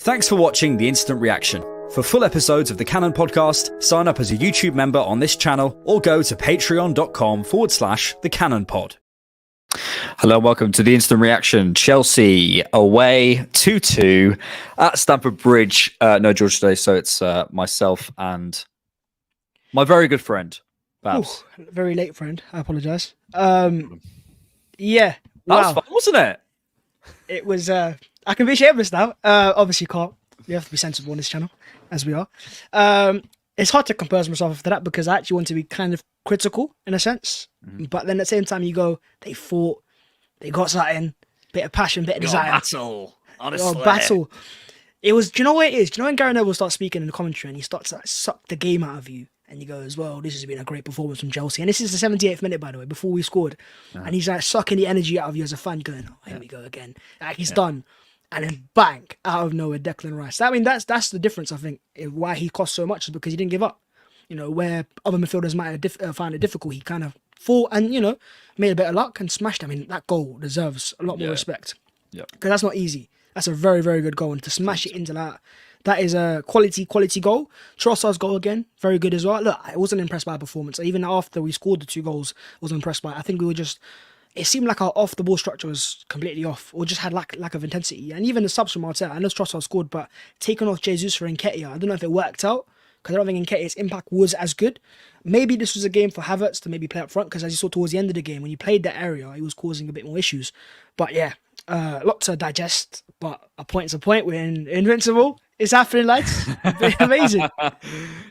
Thanks for watching The Instant Reaction. For full episodes of the Cannon Podcast, sign up as a YouTube member on this channel or go to patreon.com/thecannonpod. Hello, welcome to The Instant Reaction. Chelsea away 2-2 at Stamford Bridge. No George today, so it's myself and my very good friend, Bhavs. Very late friend. I apologise. Yeah. That Wow. was fun, wasn't it? It was... I can be shameless now. Obviously can't. We have to be sensible on this channel, as we are. It's hard to compose myself after that because I actually want to be kind of critical in a sense. Mm-hmm. But then at the same time you go, they fought, they got something, bit of passion, bit of desire. Battle, honestly. Battle. It was, do you know what it is? Do you know when Gary Neville starts speaking in the commentary and he starts to suck the game out of you? And you go as well, this has been a great performance from Chelsea. And this is the 78th minute, by the way, before we scored. Uh-huh. And he's like sucking the energy out of you as a fan, going, oh, here we go again. Like he's done. And then bang, out of nowhere, Declan Rice. I mean, that's the difference, I think, why he cost so much is because he didn't give up. You know, where other midfielders might have found it difficult, he kind of fought and, you know, made a bit of luck and smashed. I mean, that goal deserves a lot more respect. Yeah. Because that's not easy. That's a very, very good goal. And to smash it into that is a quality goal. Trossard's goal again, very good as well. Look, I wasn't impressed by the performance. Even after we scored the 2 goals, I wasn't impressed by it. I think we were just... It seemed like our off-the-ball structure was completely off, or just had lack of intensity. And even the subs from Arteta, I know Trossard scored, but taking off Jesus for Nketiah, I don't know if it worked out, because I don't think Nketiah's impact was as good. Maybe this was a game for Havertz to maybe play up front, because as you saw towards the end of the game, when you played that area, he was causing a bit more issues. But yeah, a lot to digest, but a point's a point. We're invincible. It's happening, lads. Amazing.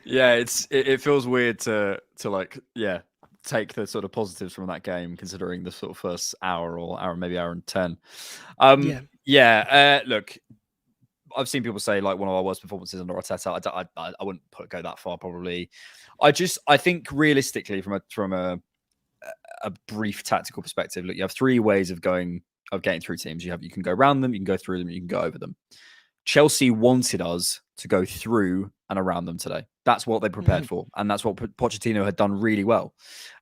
Yeah, it feels weird to take the sort of positives from that game, considering the sort of first hour and 10. Look, I've seen people say like one of our worst performances under Arteta. I wouldn't go that far probably. I think realistically from a brief tactical perspective, look, you have 3 ways of getting through teams. You can go around them, you can go through them, you can go over them. Chelsea wanted us to go through and around them today. That's what they prepared for, and that's what Pochettino had done really well.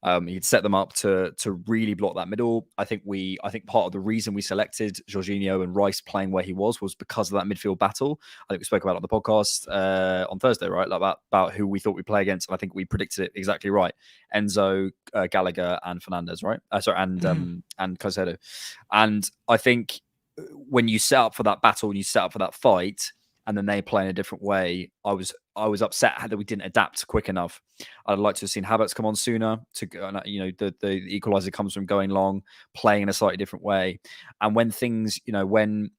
He'd set them up to really block that middle. I think part of the reason we selected Jorginho and Rice playing where he was because of that midfield battle. I think we spoke about it on the podcast on Thursday, right? Like about who we thought we'd play against, and I think we predicted it exactly right. Enzo, Gallagher, and Fernandes, right? And Caicedo. And I think when you set up for that battle and you set up for that fight, and then they play in a different way, I was upset that we didn't adapt quick enough. I'd like to have seen Havertz come on sooner. The equaliser comes from going long, playing in a slightly different way. And when things, when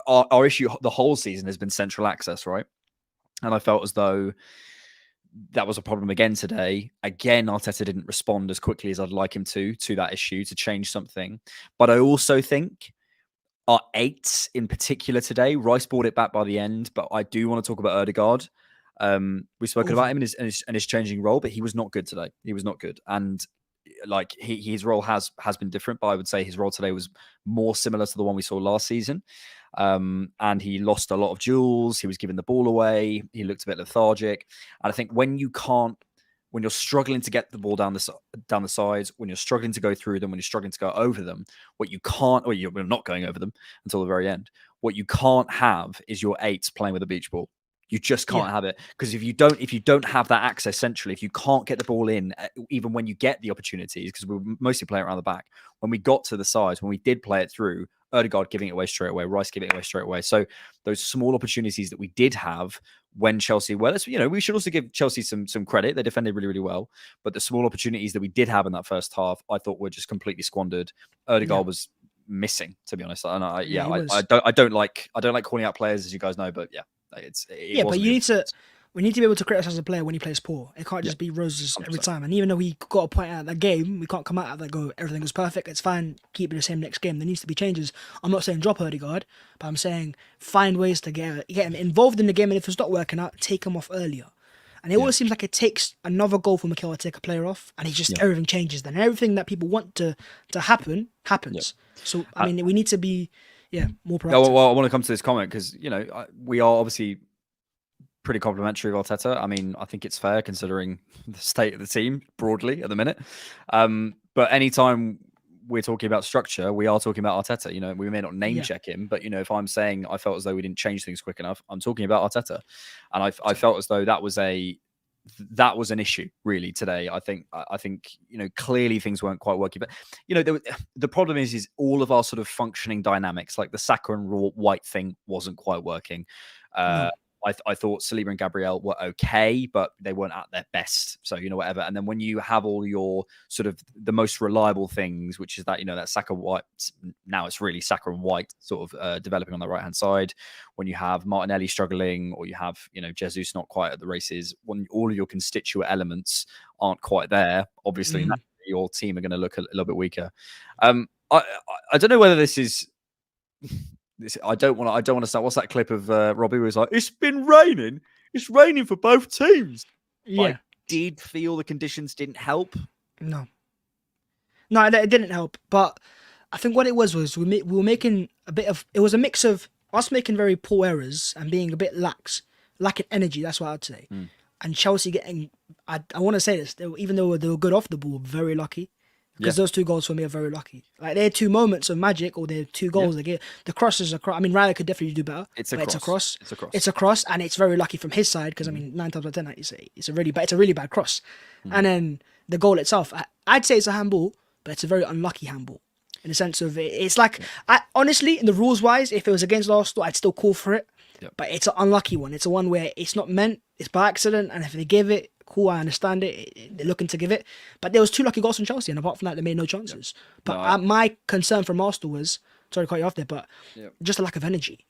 our issue the whole season has been central access, right? And I felt as though that was a problem again today. Again, Arteta didn't respond as quickly as I'd like him to that issue, to change something. But I also think our 8s in particular today, Rice brought it back by the end, but I do want to talk about Ødegaard. We've spoken about him and his changing role, but he was not good today. He was not good. And like his role has been different, but I would say his role today was more similar to the one we saw last season. And he lost a lot of duels. He was giving the ball away. He looked a bit lethargic. And I think when you're struggling to get the ball down the sides, when you're struggling to go through them, when you're struggling to go over them, you're not going over them until the very end. What you can't have is your 8s playing with a beach ball. You just can't have it, because if you don't have that access centrally, if you can't get the ball in, even when you get the opportunities, because we mostly play it around the back. When we got to the sides, when we did play it through, Ødegaard giving it away straight away, Rice giving it away straight away. So those small opportunities that we did have when Chelsea, we should also give Chelsea some credit. They defended really, really well, but the small opportunities that we did have in that first half, I thought were just completely squandered. Ødegaard was missing, to be honest. And I don't like calling out players, as you guys know, but but we need to be able to criticize a player when he plays poor. It can't just be roses 100%. Every time. And even though we got a point out of that game, we can't come out of that go, everything was perfect. It's fine, keep it the same next game. There needs to be changes. I'm not saying drop Ødegaard, but I'm saying find ways to get him involved in the game, and if it's not working out, take him off earlier. And it always seems like it takes another goal for Mikel to take a player off, and everything changes then. And everything that people want to happen, happens. Yeah. So, I mean, we need to be more proactive. Well, I want to come to this comment because, we are obviously pretty complimentary of Arteta. I mean, I think it's fair considering the state of the team broadly at the minute. But anytime we're talking about structure, we are talking about Arteta. We may not name Yeah. check him, but if I'm saying I felt as though we didn't change things quick enough, I'm talking about Arteta, and I felt as though that was an issue really today. I think clearly things weren't quite working, but the problem is all of our sort of functioning dynamics, like the Saka and White thing, wasn't quite working. No. I thought Saliba and Gabriel were okay, but they weren't at their best. So, whatever. And then when you have all your sort of the most reliable things, which is that, that Saka White, now it's really Saka and White sort of developing on the right-hand side. When you have Martinelli struggling, or you have, Jesus not quite at the races, when all of your constituent elements aren't quite there, obviously naturally, your team are going to look a little bit weaker. I don't know whether this is... I don't want to start. What's that clip of Robbie where he's like, "It's been raining. It's raining for both teams." Yeah. But I did feel the conditions didn't help. No, it didn't help. But I think what it was we were making a bit of... It was a mix of us making very poor errors and being a bit lacking energy. That's what I'd say. And Chelsea getting... I want to say this. Even though they were good off the ball, very lucky. Because those 2 goals for me are very lucky. Like, they're 2 moments of magic, or they're 2 goals. Yeah. The cross is a cross. I mean, Raya could definitely do better. It's a cross. It's a cross, and it's very lucky from his side, because I mean, 9 times out of 10, like you say, it's a really bad cross. And then the goal itself, I'd say it's a handball, but it's a very unlucky handball, in the sense of it's like, honestly, in the rules wise, if it was against Arsenal, I'd still call for it. But it's an unlucky one. It's a one where it's not meant. It's by accident, and if they give it, cool, I understand it. They're looking to give it. But there was 2 lucky goals from Chelsea, and apart from that, they made no chances. But my concern from Arsenal was, sorry to cut you off there, but just a lack of energy.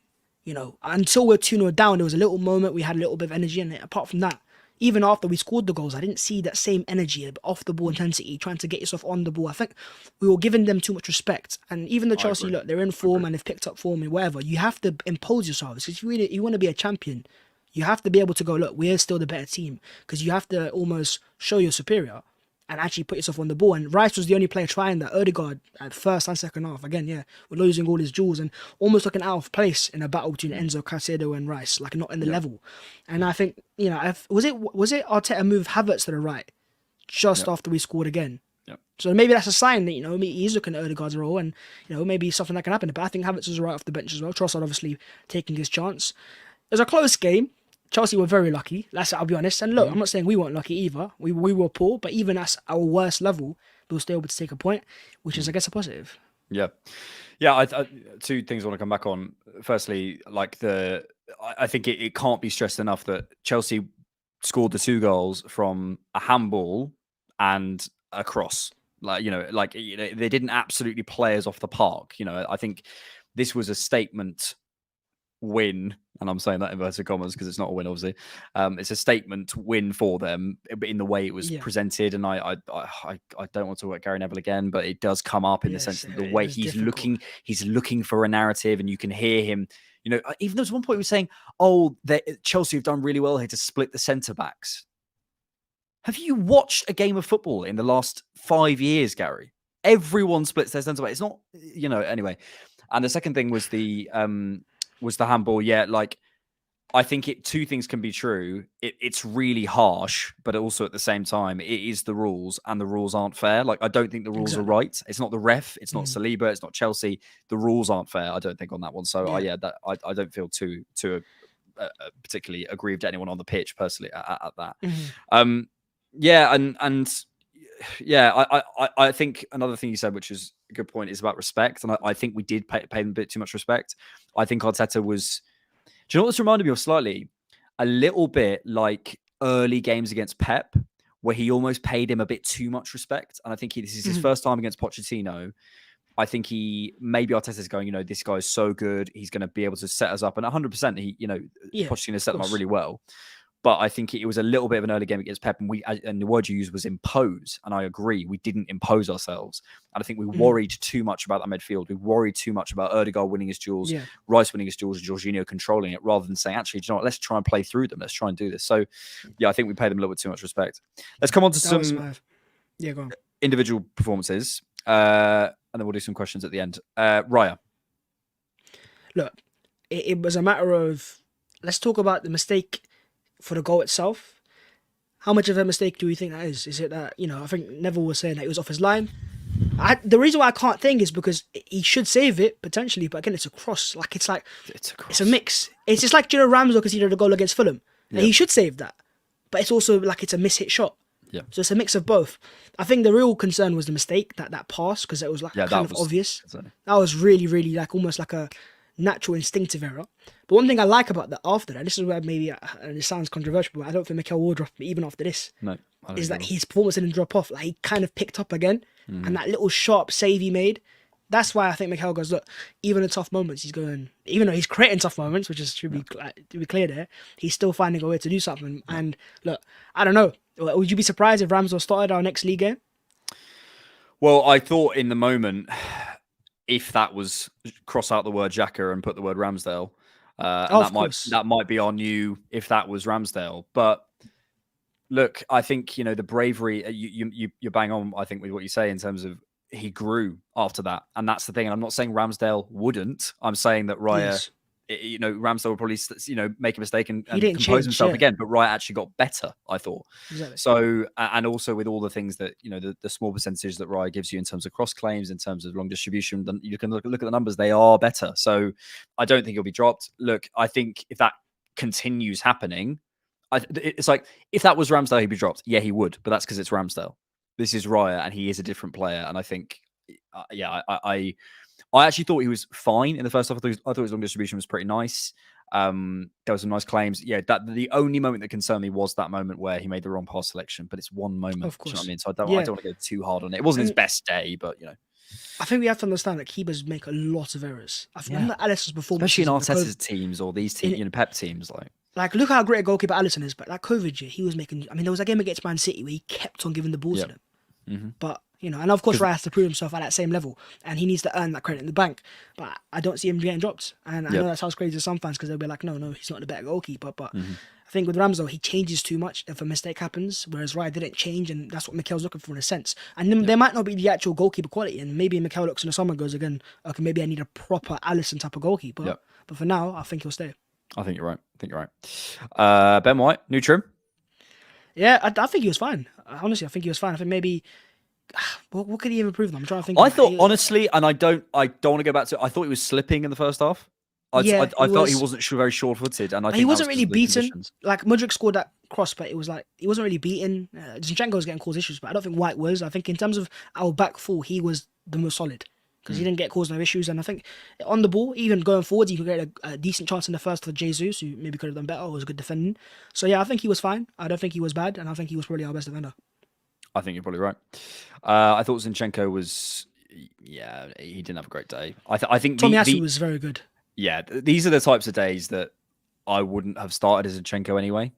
Until we're 2-0 down, there was a little moment, we had a little bit of energy, and apart from that, even after we scored the goals, I didn't see that same energy, off the ball intensity, trying to get yourself on the ball. I think we were giving them too much respect. And even though Chelsea, look, they're in form and they've picked up form and whatever, you have to impose yourselves. If you want to be a champion, you have to be able to go, look, we're still the better team, because you have to almost show you're superior and actually put yourself on the ball. And Rice was the only player trying that. Odegaard at first and second half, again, we're losing all his jewels and almost looking out of place in a battle between Enzo, Caicedo and Rice, like not in the level. And I think, was it Arteta moved Havertz to the right just after we scored again? So maybe that's a sign that, he's looking at Odegaard's role, and, maybe something that can happen. But I think Havertz was right off the bench as well. Trossard obviously taking his chance. It was a close game. Chelsea were very lucky. I'll be honest. And look, I'm not saying we weren't lucky either. We were poor, but even at our worst level, we were still able to take a point, which is, I guess, a positive. Yeah. I 2 things I want to come back on. Firstly, like I think it can't be stressed enough that Chelsea scored the 2 goals from a handball and a cross. They didn't absolutely play us off the park. I think this was a statement win, and I'm saying that in inverted commas because it's not a win, obviously. It's a statement win for them in the way it was presented, and I don't want to talk about Gary Neville again, but it does come up in the sense of the way he's looking for a narrative, and you can hear him. Even there was one point he was saying, Chelsea have done really well here to split the centre backs. Have you watched a game of football in the last 5 years, Gary? Everyone splits their centre back. It's not, anyway. And the second thing was the handball. I think 2 things can be true. It's really harsh, but also at the same time, it is the rules, and the rules aren't fair. I don't think the rules are right. It's not the ref. It's not Saliba. It's not Chelsea. The rules aren't fair, I don't think, on that one. So I don't feel too particularly aggrieved at anyone on the pitch personally at that. I think another thing you said, which is a good point, is about respect. And I think we did pay them a bit too much respect. I think Arteta was... Do you know what this reminded me of slightly? A little bit like early games against Pep, where he almost paid him a bit too much respect. And I think this is his first time against Pochettino. I think maybe Arteta's going, this guy's so good. He's going to be able to set us up. And 100%, Pochettino set them up really well. But I think it was a little bit of an early game against Pep, and the word you used was impose. And I agree, we didn't impose ourselves. And I think we worried too much about that midfield. We worried too much about Odegaard winning his duels, Rice winning his duels, and Jorginho controlling it, rather than saying, actually, do you know what? Let's try and play through them. Let's try and do this. So, I think we paid them a little bit too much respect. Let's come on to some go on. Individual performances, and then we'll do some questions at the end. Raya. Look, it was a matter of, let's talk about the mistake for the goal itself. How much of a mistake do we think that is? Is it that, I think Neville was saying that he was off his line. The reason why I can't think is because he should save it potentially, but again, it's a cross. It's a mix. It's just like Ramsdale conceded a goal against Fulham. And he should save that, but it's also like it's a mishit shot. Yeah. So it's a mix of both. I think the real concern was the mistake, that pass, because it was like kind of obvious. Concerning. That was really, really like almost like a natural instinctive error. But one thing I like about that after that, this is where maybe it sounds controversial, but I don't think Mikel will drop even after this. No, is that his performance didn't drop off. Like he kind of picked up again, and that little sharp save he made. That's why I think Mikel goes, look, even in tough moments, he's going, even though he's creating tough moments, which is to be clear there, he's still finding a way to do something. And look, I don't know. Would you be surprised if Ramsdale started our next league game? Well, I thought in the moment, if that was cross out the word Xhaka and put the word Ramsdale, that might be our new if that was Ramsdale. But look, I think the bravery you bang on. I think with what you say in terms of he grew after that, and that's the thing. And I'm not saying Ramsdale wouldn't. I'm saying that Raya. Yes. Ramsdale would probably, make a mistake and compose himself again. But Raya actually got better, I thought. Exactly. So, and also with all the things that, the small percentage that Raya gives you in terms of cross claims, in terms of long distribution, then you can look at the numbers, they are better. So I don't think he'll be dropped. Look, I think if that continues happening, it's like, if that was Ramsdale, he'd be dropped. Yeah, he would. But that's because it's Ramsdale. This is Raya and he is a different player. And I think, I actually thought he was fine in the first half. I thought his long distribution was pretty nice. There were some nice claims. Yeah, the only moment that concerned me was that moment where he made the wrong pass selection. But it's one moment. Of course. You know what I mean? So I don't want to go too hard on it. It wasn't his best day, but I think we have to understand that keepers make a lot of errors. I think Alisson's performance, especially in Arteta's teams or these teams, Pep teams, like look how great a goalkeeper Alisson is. But that COVID year, he was making. I mean, there was a game against Man City where he kept on giving the ball to them. Mm-hmm. But and of course Raya has to prove himself at that same level, and he needs to earn that credit in the bank. But I don't see him getting dropped, and I know that sounds crazy to some fans because they'll be like, no, he's not the better goalkeeper. But I think with Ramsdale, he changes too much if a mistake happens, whereas Raya didn't change, and that's what Mikel's looking for in a sense. And then there might not be the actual goalkeeper quality, and maybe Mikel looks in the summer and goes again, okay, maybe I need a proper Alisson type of goalkeeper. But for now, I think he'll stay. I think you're right. Ben White, new trim. Yeah, I think he was fine. Honestly, I think he was fine. I think maybe. What could he have improved on? I'm trying to think. I thought honestly, and I don't want to go back to. I thought he was slipping in the first half. I thought he wasn't very sure-footed, and he wasn't really beaten. Like Mudryk scored that cross, but it was like he wasn't really beaten. Zinchenko was getting caused issues, but I don't think White was. I think in terms of our back four, he was the most solid because he didn't get caused no issues, and I think on the ball, even going forward, he could get a decent chance in the first for Jesus, who maybe could have done better. Or was good defending. So yeah, I think he was fine. I don't think he was bad, and I think he was probably our best defender. I think you're probably right. I thought Zinchenko was, he didn't have a great day. I think Tomiyasu was very good. Yeah, these are the types of days that I wouldn't have started as Zinchenko anyway.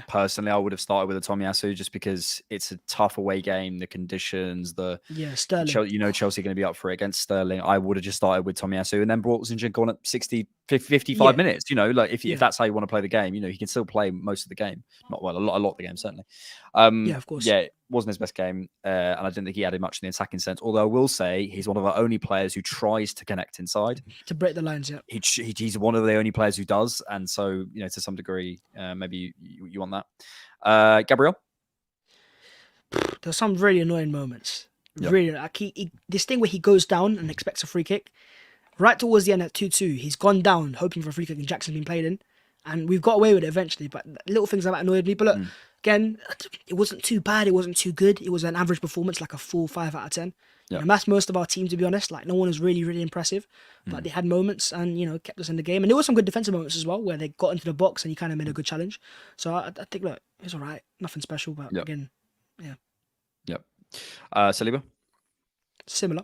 Personally, I would have started with a Tomiyasu just because it's a tough away game, the conditions, Sterling. Chelsea are going to be up for it against Sterling. I would have just started with Tomiyasu and then brought Zinchenko on at 55 minutes. If that's how you want to play the game, he can still play most of the game. Not well, a lot of the game certainly. Of course. Yeah, it wasn't his best game, and I didn't think he added much in the attacking sense. Although I will say he's one of our only players who tries to connect inside to break the lines. Yeah, he's one of the only players who does, and so to some degree, maybe you want that. Gabriel, there's some really annoying moments. Yep. Really, like this thing where he goes down and expects a free kick. Right towards the end at 2-2, he's gone down hoping for a free kick, and Jackson's been played in, and we've got away with it eventually. But little things like that annoyed me. But look. Again, it wasn't too bad. It wasn't too good. It was an average performance, like a 4-5 out of 10. Yeah. And that's most of our team, to be honest. Like, no one was really, really impressive. But they had moments and, kept us in the game. And there were some good defensive moments as well, where they got into the box and he kind of made a good challenge. So I think, look, it was all right. Nothing special, but again, yeah. Yep. Saliba? Similar.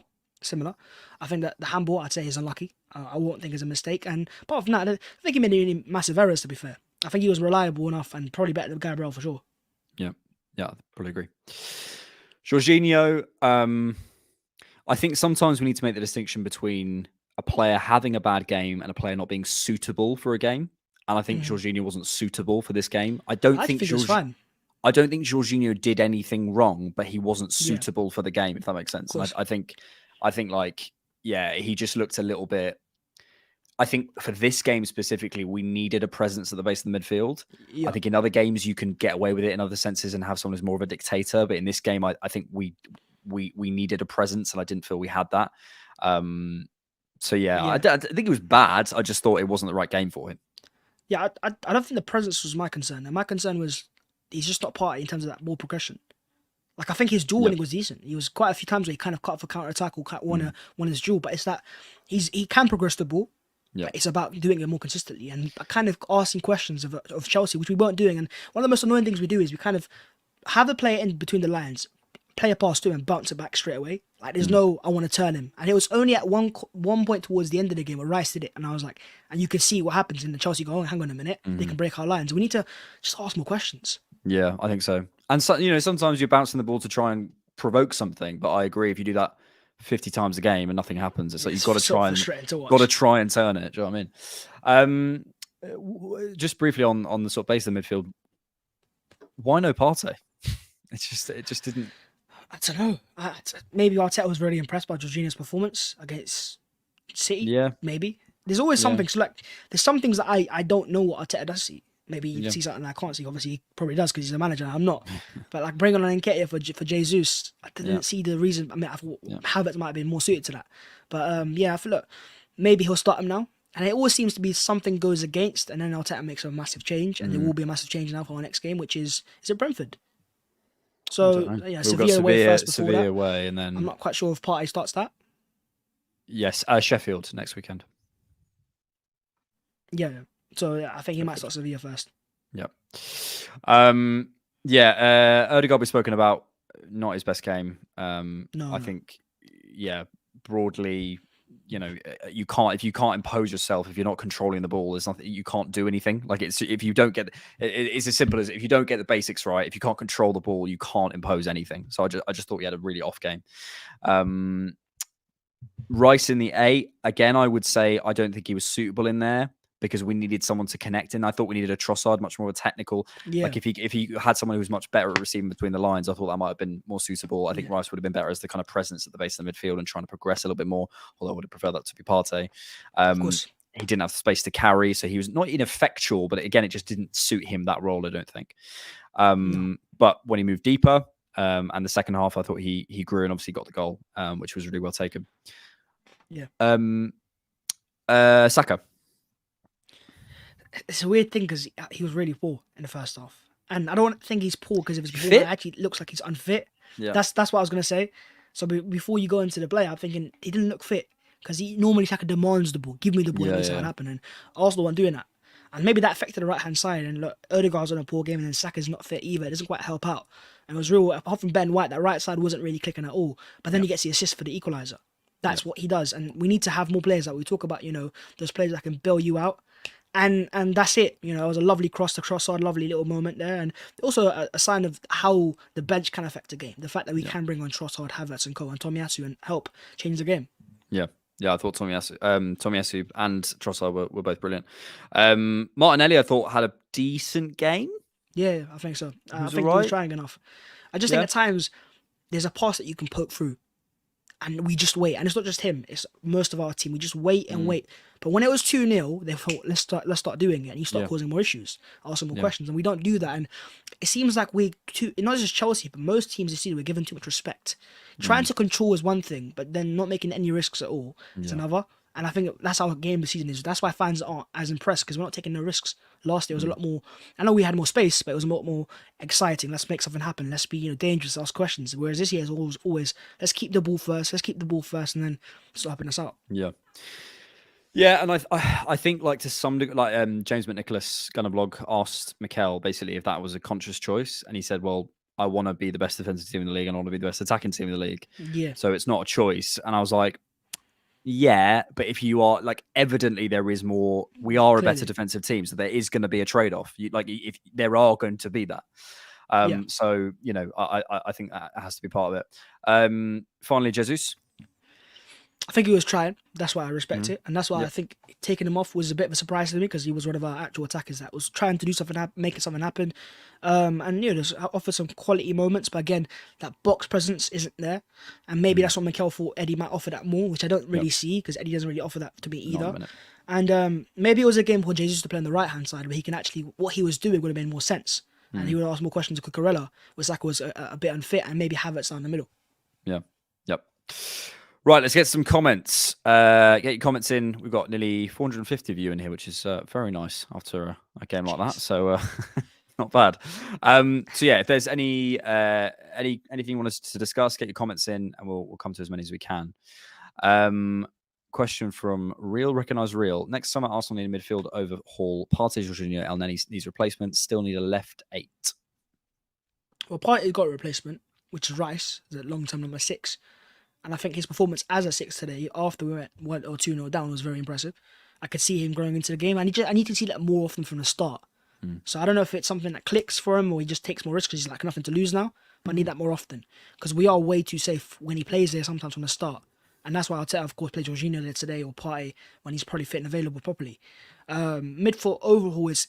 I think that the handball, I'd say, is unlucky. I won't think it's a mistake. And apart from that, I don't think he made any massive errors, to be fair. I think he was reliable enough and probably better than Gabriel for sure. Yeah, I probably agree. Jorginho, I think sometimes we need to make the distinction between a player having a bad game and a player not being suitable for a game. And I think Jorginho wasn't suitable for this game. I think it was fine. I don't think Jorginho did anything wrong, but he wasn't suitable for the game, if that makes sense. And I think he just looked a little bit. I think for this game specifically, we needed a presence at the base of the midfield. I think in other games you can get away with it in other senses and have someone who's more of a dictator. But in this game, I think we we needed a presence, and I didn't feel we had that. So yeah, Yeah. I think it was bad. I just thought it wasn't the right game for him. Yeah, I don't think the presence was my concern. And my concern was he's just not part in terms of that ball progression. Like I think his duel Yep. winning was decent. He was quite a few times where he kind of cut for counter attack or won his duel, but it's that he can progress the ball. Yeah. But it's about doing it more consistently and kind of asking questions of Chelsea, which we weren't doing. And one of the most annoying things we do is we kind of have the player in between the lines, play a pass to him and bounce it back straight away. Like there's no, I want to turn him. And it was only at one point towards the end of the game where Rice did it, and I was like, and you can see what happens in the Chelsea go, oh, hang on a minute, they can break our lines. We need to just ask more questions. Yeah, I think so. And so, you know, sometimes you're bouncing the ball to try and provoke something, but I agree if you do that 50 times a game and nothing happens, it's like you've got to try and turn it. Do you know what I mean? Just briefly on the sort of base of the midfield, why no Partey? It just didn't. I don't know. Maybe Arteta was really impressed by Jorginho's performance against City. Yeah, maybe. There's always something. So like, there's some things that I don't know what Arteta does see. Maybe he sees something I can't see. Obviously, he probably does because he's a manager. I'm not. But like bringing on Nketiah for Jesus, I didn't see the reason. I mean, I thought Havertz might have been more suited to that. But I feel like maybe he'll start him now. And it always seems to be something goes against, and then Arteta makes a massive change, and there will be a massive change now for our next game, which is it Brentford? So Sevilla away first before Sevilla that. away, and then I'm not quite sure if Partey starts that. Yes, Sheffield next weekend. Yeah. So I think he might start Sevilla first. Yep. Odegaard we've spoken about, not his best game. I think, broadly, you know, if you can't impose yourself, if you're not controlling the ball, there's nothing, you can't do anything. Like it's as simple as if you don't get the basics right, if you can't control the ball, you can't impose anything. So I just thought he had a really off game. Rice in the 8, again, I would say I don't think he was suitable in there, because we needed someone to connect in. I thought we needed a Trossard, much more technical. Yeah. Like if he had someone who was much better at receiving between the lines, I thought that might have been more suitable. I think Rice would have been better as the kind of presence at the base of the midfield and trying to progress a little bit more, although I would have preferred that to be Partey. Of course. He didn't have the space to carry, so he was not ineffectual, but again, it just didn't suit him, that role, I don't think. But when he moved deeper, and the second half, I thought he grew and obviously got the goal, which was really well taken. Yeah. Saka. It's a weird thing because he was really poor in the first half, and I don't think he's poor because of his performance. It actually looks like he's unfit. Yeah. That's what I was gonna say. So before you go into the play, I'm thinking he didn't look fit because he normally Saka demands the ball, give me the ball, and it's not happening. Arsenal weren't doing that, and maybe that affected the right hand side. And look, Odegaard's on a poor game, and then Saka's not fit either. It doesn't quite help out. And it was real. Apart from Ben White, that right side wasn't really clicking at all. But then he gets the assist for the equaliser. That's what he does, and we need to have more players that we talk about. You know, those players that can bail you out. And that's it. You know, it was a lovely cross to Trossard, lovely little moment there, and also a sign of how the bench can affect a game. The fact that we can bring on Trossard, Havertz, and Co, and Tomiyasu and help change the game. Yeah, I thought Tomiyasu and Trossard were both brilliant. Martinelli, I thought, had a decent game. Yeah, I think so. I think he was trying enough. I just think at times there's a pass that you can poke through, and we just wait. And it's not just him; it's most of our team. We just wait and wait. But when it was 2-0, they thought, let's start doing it, and you start causing more issues, asking more questions, and we don't do that. And it seems like not just Chelsea, but most teams this season, we're given too much respect. Trying to control is one thing, but then not making any risks at all is another. And I think that's our game this season is. That's why fans aren't as impressed, because we're not taking no risks. Last year was a lot more. I know we had more space, but it was a lot more exciting. Let's make something happen. Let's be dangerous. Ask questions. Whereas this year is always let's keep the ball first. And then start helping us out. Yeah. Yeah, and I think like to some degree, like James McNicholas Gunnerblog asked Mikel basically if that was a conscious choice, and he said, "Well, I want to be the best defensive team in the league, and I want to be the best attacking team in the league. Yeah, so it's not a choice." And I was like, "Yeah, but if you are like, evidently there is more. We are a better defensive team, so there is going to be a trade-off. If there are going to be that." So you know, I think that has to be part of it. Finally, Jesus. I think he was trying. That's why I respect it. And that's why I think taking him off was a bit of a surprise to me, because he was one of our actual attackers that was trying to do something, making something happen. And, just offer some quality moments. But again, that box presence isn't there. And maybe that's what Mikel thought Eddie might offer that more, which I don't really see, because Eddie doesn't really offer that to me either. And maybe it was a game for Jesus to play on the right-hand side, where he can actually, what he was doing would have made more sense. And he would ask more questions to Cucurella, where Saka was a bit unfit, and maybe Havertz down the middle. Yeah. Yep. Right, let's get some comments. Get your comments in. We've got nearly 450 of you in here, which is very nice after a game like that. So not bad. So yeah, if there's anything you want us to discuss, get your comments in, and we'll come to as many as we can. Question from Real Recognise Real. Next summer, Arsenal need a midfield overhaul. Partey, Jorginho, El Neni needs replacements. Still need a left 8. Well, Partey got a replacement, which is Rice, the long-term number 6. And I think his performance as a 6 today, after we went 1 or 2-0 down, was very impressive. I could see him growing into the game. I need to see that more often from the start. So I don't know if it's something that clicks for him or he just takes more risks because he's like nothing to lose now. But I need that more often because we are way too safe when he plays there sometimes from the start. And that's why Arteta, of course, played Jorginho there today or Partey when he's probably fit and available properly. Midfield overhaul is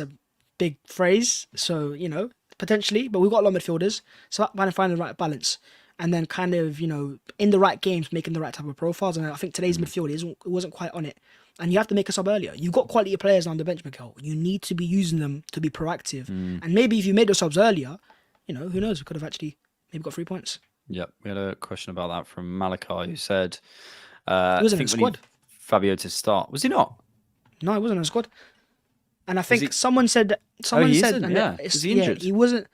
a big phrase. So, you know, potentially. But we've got a lot of midfielders. So finding the right balance. And then kind of, you know, in the right games, making the right type of profiles. And I think today's midfield it wasn't quite on it. And you have to make a sub earlier. You've got quality players on the bench, Mikel. You need to be using them to be proactive. And maybe if you made the subs earlier, you know, who knows? We could have actually maybe got 3 points. Yep. We had a question about that from Malachi who said... he wasn't in the squad. Fabio to start. Was he not? No, he wasn't in the squad. And I think someone said... Someone said... Yeah. Was he injured? Yeah, he wasn't...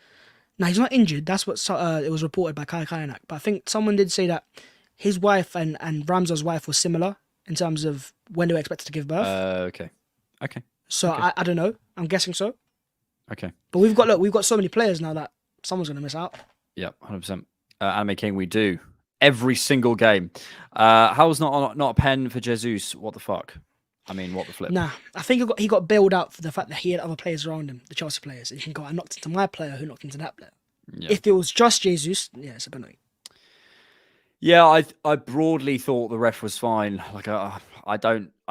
No, he's not injured. That's what it was reported by Kai Kayanak. But I think someone did say that his wife and Ramsdale's wife was similar in terms of when they were expected to give birth. Okay. So okay. I don't know. I'm guessing so. Okay. But we've got so many players now that someone's going to miss out. Yeah, 100%. Anime King, we do. Every single game. How's not a pen for Jesus? What the fuck? I mean, what the flip? Nah, I think he got bailed out for the fact that he had other players around him, the Chelsea players. And you can go, I knocked into my player who knocked into that player. Yeah. If it was just Jesus, yeah, it's a penalty. Yeah, I broadly thought the ref was fine. Like, I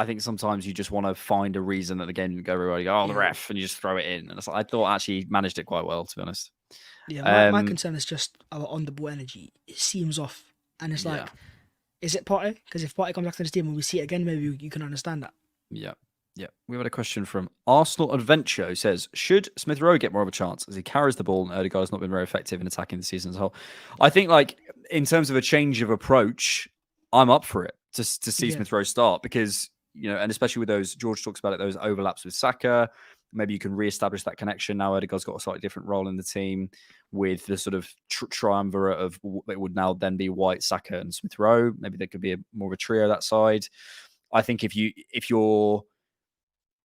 think sometimes you just want to find a reason that the game didn't go very well. You go, the ref, and you just throw it in. And it's like, I thought actually he managed it quite well, to be honest. Yeah, my concern is just our on-the-ball energy. It seems off. And it's like, is it Partey? Because if Partey comes back to this team and we see it again, maybe you can understand that. Yeah. We had a question from Arsenal Adventure who says, should Smith Rowe get more of a chance as he carries the ball and Odegaard has not been very effective in attacking the season as a whole? I think, like, in terms of a change of approach, I'm up for it to see Smith Rowe start because, you know, and especially with those, George talks about it, those overlaps with Saka. Maybe you can re-establish that connection. Now Odegaard's got a slightly different role in the team with the sort of triumvirate of it would now then be White, Saka and Smith Rowe. Maybe there could be more of a trio that side. I think if you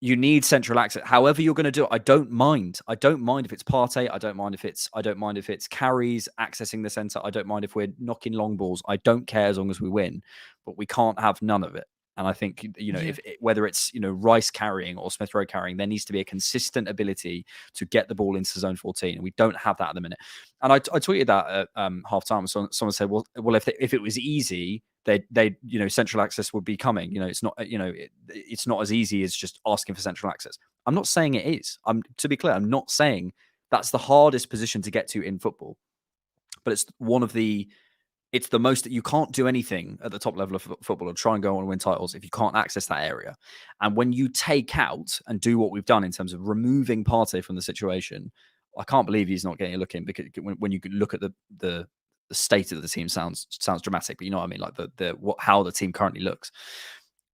need central access. However you're going to do it, I don't mind. I don't mind if it's Partey. I don't mind if it's carries accessing the centre. I don't mind if we're knocking long balls. I don't care as long as we win. But we can't have none of it. And I think, you know, whether it's, you know, Rice carrying or Smith Rowe carrying, there needs to be a consistent ability to get the ball into zone 14. And we don't have that at the minute. And I tweeted that at half time. So someone said, well, if it was easy, they you know, central access would be coming. You know, it's not, you know, it's not as easy as just asking for central access. I'm not saying it is. To be clear, I'm not saying that's the hardest position to get to in football, but it's it's the most that you can't do anything at the top level of football or try and go on and win titles if you can't access that area. And when you take out and do what we've done in terms of removing Partey from the situation, I can't believe he's not getting a look in, because when you look at the state of the team sounds dramatic, but you know what I mean? Like how the team currently looks.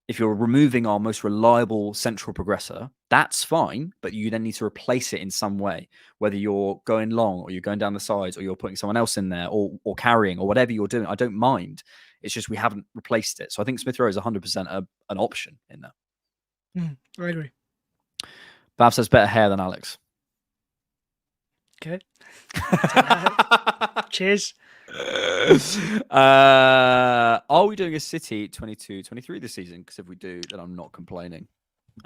If you're removing our most reliable central progressor, that's fine, but you then need to replace it in some way, whether you're going long or you're going down the sides or you're putting someone else in there or carrying or whatever you're doing. I don't mind. It's just we haven't replaced it. So I think Smith Rowe is 100% an option in there. I agree. Bhavs has better hair than Alex. Okay. Cheers. Are we doing a City 22-23 this season? Because if we do, then I'm not complaining.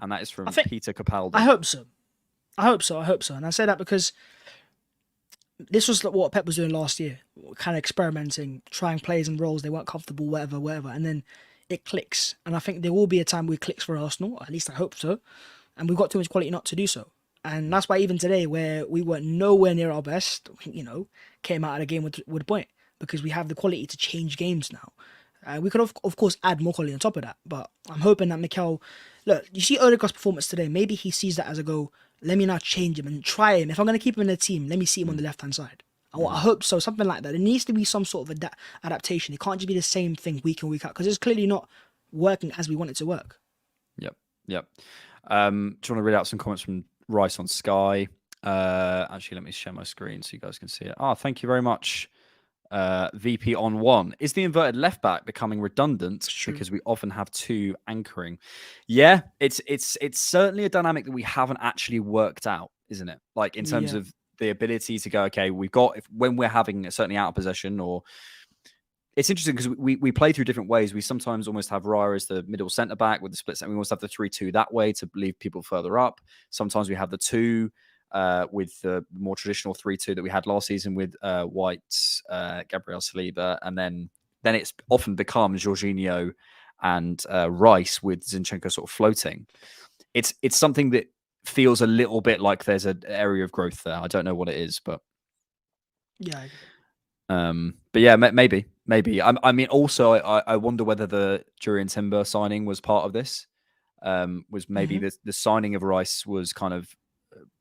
And that is from Peter Capaldi. I hope so. And I say that because this was what Pep was doing last year, kind of experimenting, trying plays and roles they weren't comfortable, whatever, and then it clicks. And I think there will be a time where it clicks for Arsenal, at least I hope so. And we've got too much quality not to do so. And that's why even today, where we were nowhere near our best, you know, came out of the game with a point, because we have the quality to change games now. We could, of course, add more quality on top of that. But I'm hoping that Mikel... Look, you see Odegaard's performance today. Maybe he sees that as a go, let me now change him and try him. If I'm going to keep him in the team, let me see him on the left-hand side. I hope so, something like that. There needs to be some sort of adaptation. It can't just be the same thing week in, week out, because it's clearly not working as we want it to work. Yep. Do you want to read out some comments from Rice on Sky? Actually, let me share my screen so you guys can see it. Thank you very much. VP on one. Is the inverted left back becoming redundant because we often have two anchoring? Yeah, it's certainly a dynamic that we haven't actually worked out, isn't it? Like in terms of the ability to go, okay, we've got when we're having certainly out of possession, or it's interesting because we play through different ways. We sometimes almost have Raya as the middle centre back with the split set. We almost have the 3-2 that way to leave people further up. Sometimes we have the two. With the more traditional 3-2 that we had last season with White, Gabriel Saliba, and then it's often become Jorginho and Rice with Zinchenko sort of floating. It's something that feels a little bit like there's an area of growth there. I don't know what it is, but yeah. But yeah, maybe. I mean, also, I wonder whether the Jurriën Timber signing was part of this. Was maybe the signing of Rice was kind of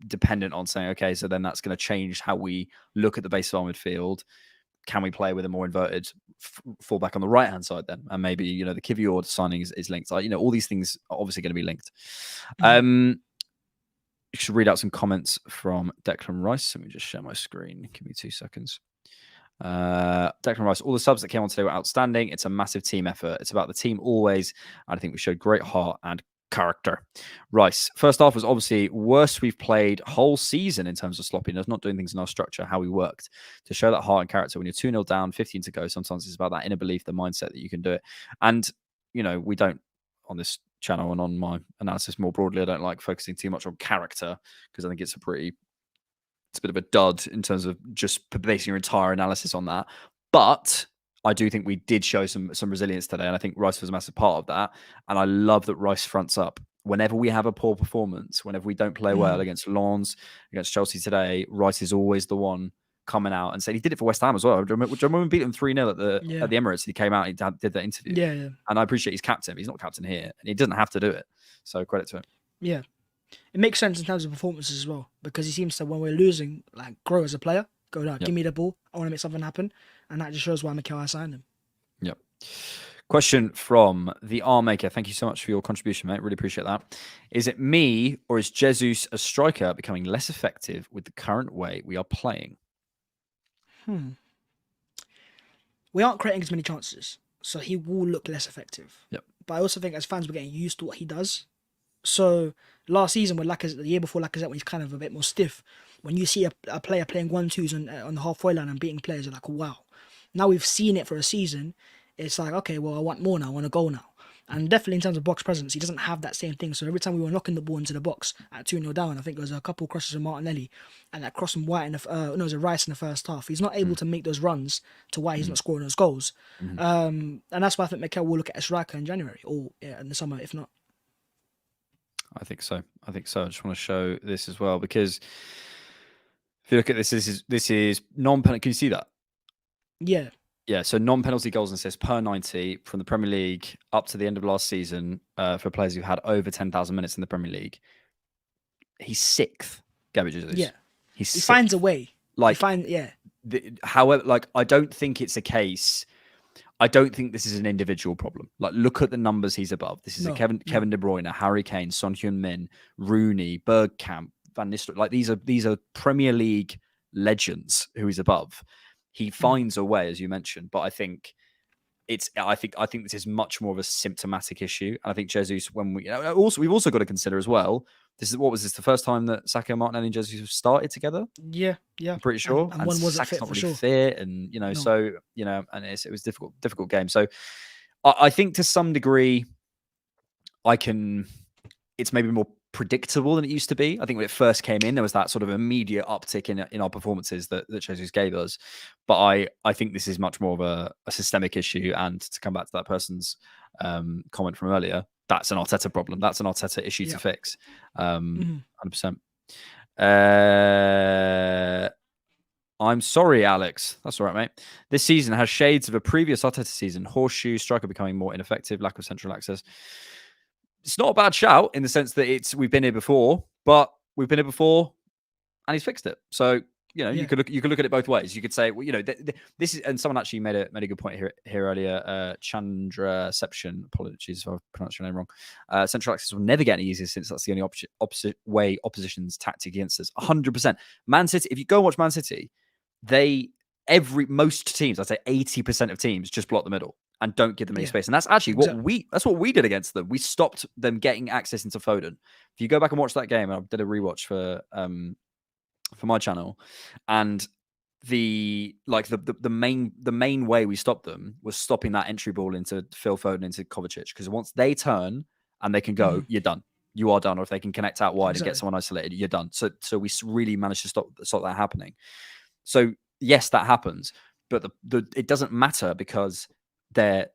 dependent on saying, okay, so then that's going to change how we look at the base of our midfield. Can we play with a more inverted fullback on the right hand side then? And maybe, the Kivior signing is linked. All these things are obviously going to be linked. You should read out some comments from Declan Rice. Let me just share my screen. Give me 2 seconds. Declan Rice, all the subs that came on today were outstanding. It's a massive team effort. It's about the team always. And I think we showed great heart and character. Rice, first half was obviously worst we've played whole season in terms of sloppiness, not doing things in our structure, how we worked. To show that heart and character when you're 2-0 down, 15 to go, sometimes it's about that inner belief, the mindset that you can do it. And, we don't, on this channel and on my analysis more broadly, I don't like focusing too much on character because I think it's a bit of a dud in terms of just basing your entire analysis on that. But I do think we did show some resilience today, and I think Rice was a massive part of that. And I love that Rice fronts up. Whenever we have a poor performance, whenever we don't play well against Lens, against Chelsea today, Rice is always the one coming out and saying he did it for West Ham as well. Do you remember we beat them 3-0 at the Emirates? He came out, he did that interview. Yeah. And I appreciate he's captain. But he's not captain here, and he doesn't have to do it. So credit to him. Yeah. It makes sense in terms of performances as well, because he seems to, when we're losing, grow as a player. Go down, give me the ball. I want to make something happen. And that just shows why Mikel signed him. Yep. Question from the R-Maker. Thank you so much for your contribution, mate. Really appreciate that. Is it me or is Jesus, a striker, becoming less effective with the current way we are playing? We aren't creating as many chances, so he will look less effective. Yep. But I also think as fans, we're getting used to what he does. So last season, the year before Lacazette, when he's kind of a bit more stiff, when you see a player playing 1-2s on the halfway line and beating players, you're like, wow. Now we've seen it for a season. It's like, okay, well, I want more now. I want to go now. And definitely in terms of box presence, he doesn't have that same thing. So every time we were knocking the ball into the box at 2-0 down, I think there was a couple crosses from Martinelli and that cross from White it was a Rice in the first half. He's not able to make those runs to why he's not scoring those goals. And that's why I think Mikel will look at a striker in January or in the summer, if not. I think so. I just want to show this as well, because if you look at this is non-penalty. Can you see that? Yeah. Yeah, so non-penalty goals and assists per 90 from the Premier League up to the end of last season for players who had over 10,000 minutes in the Premier League. He's 6th, Gabriel Jesus. Yeah. He finds a way. However, I don't think it's a case. I don't think this is an individual problem. Look at the numbers he's above. This is Kevin De Bruyne, Harry Kane, Son Heung-min, Rooney, Bergkamp, Van Nistelrooy. These are Premier League legends who he's above. He finds a way, as you mentioned, but I think this is much more of a symptomatic issue. And I think Jesus, we've also got to consider as well. The first time that Saka, Martinelli, and Jesus started together? Yeah. I'm pretty sure. And one wasn't Saka's fit not for really sure. fit, and and it was difficult game. So I think to some degree, it's maybe more predictable than it used to be. I think when it first came in, there was that sort of immediate uptick in our performances that Jesus gave us. But I think this is much more of a systemic issue. And to come back to that person's comment from earlier, that's an Arteta problem. That's an Arteta issue to fix. 100%. I'm sorry, Alex. That's all right, mate. This season has shades of a previous Arteta season. Horseshoe, striker becoming more ineffective, lack of central access. It's not a bad shout in the sense that we've been here before, and he's fixed it. So You know, you could look at it both ways. You could say, well, you know, this is, and someone actually made a good point here earlier. Chandraception, apologies if I pronounced your name wrong. Central access will never get any easier since that's the only opposite way opposition's tactic against us. 100%. Man City. If you go and watch Man City, most teams, I'd say 80% of teams just block the middle and don't give them any space. And that's actually what we did against them. We stopped them getting access into Foden. If you go back and watch that game, and I did a rewatch for my channel, and the main way we stopped them was stopping that entry ball into Phil Foden, into Kovacic, because once they turn and they can go, you're done. You are done. Or if they can connect out wide and get someone isolated, you're done. So we really managed to stop that happening. So yes, that happens, but it doesn't matter, because they're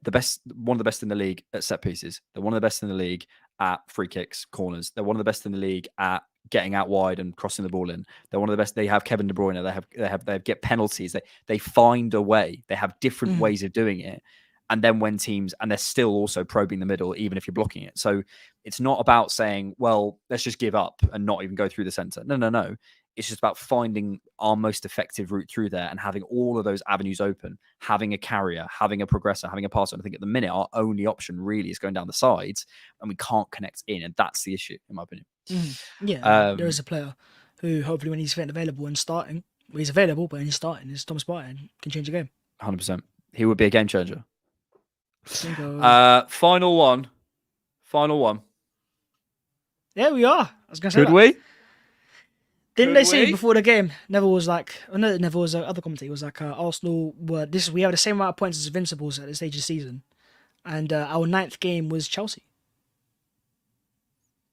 one of the best in the league at set pieces. They're one of the best in the league at free kicks, corners. They're one of the best in the league at getting out wide and crossing the ball in. They're one of the best. They have Kevin De Bruyne. They get penalties. They find a way. They have different ways of doing it. And then when teams, and they're still also probing the middle, even if you're blocking it. So it's not about saying, well, let's just give up and not even go through the center. No. It's just about finding our most effective route through there and having all of those avenues open, having a carrier, having a progressor, having a passer. And I think at the minute, our only option really is going down the sides, and we can't connect in. And that's the issue, in my opinion. Yeah, there is a player who hopefully when he's fit and available and starting, well, he's available, but when he's starting, is Thomas Partey, and can change the game. 100%. He would be a game changer. Final one. There we are. I was going to say Could we? Didn't they say before the game, Neville was like, Neville was other commentator was like, Arsenal we have the same amount of points as Invincibles at this stage of the season, and our 9th game was Chelsea.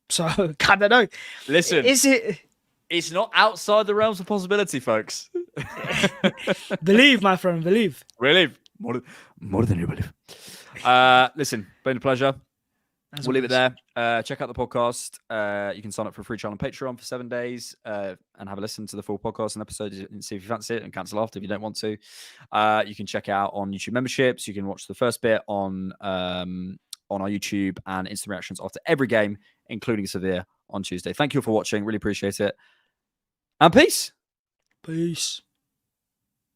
So I don't know. Listen, is it? It's not outside the realms of possibility, folks. Believe, my friend, believe. Believe more than you believe. Listen, been a pleasure. We'll leave it there. Check out the podcast. You can sign up for a free trial on Patreon for 7 days and have a listen to the full podcast and episodes and see if you fancy it, and cancel after if you don't want to. You can check it out on YouTube memberships. You can watch the first bit on our YouTube and instant reactions after every game, including Sevilla on Tuesday. Thank you for watching. Really appreciate it. And peace. Peace.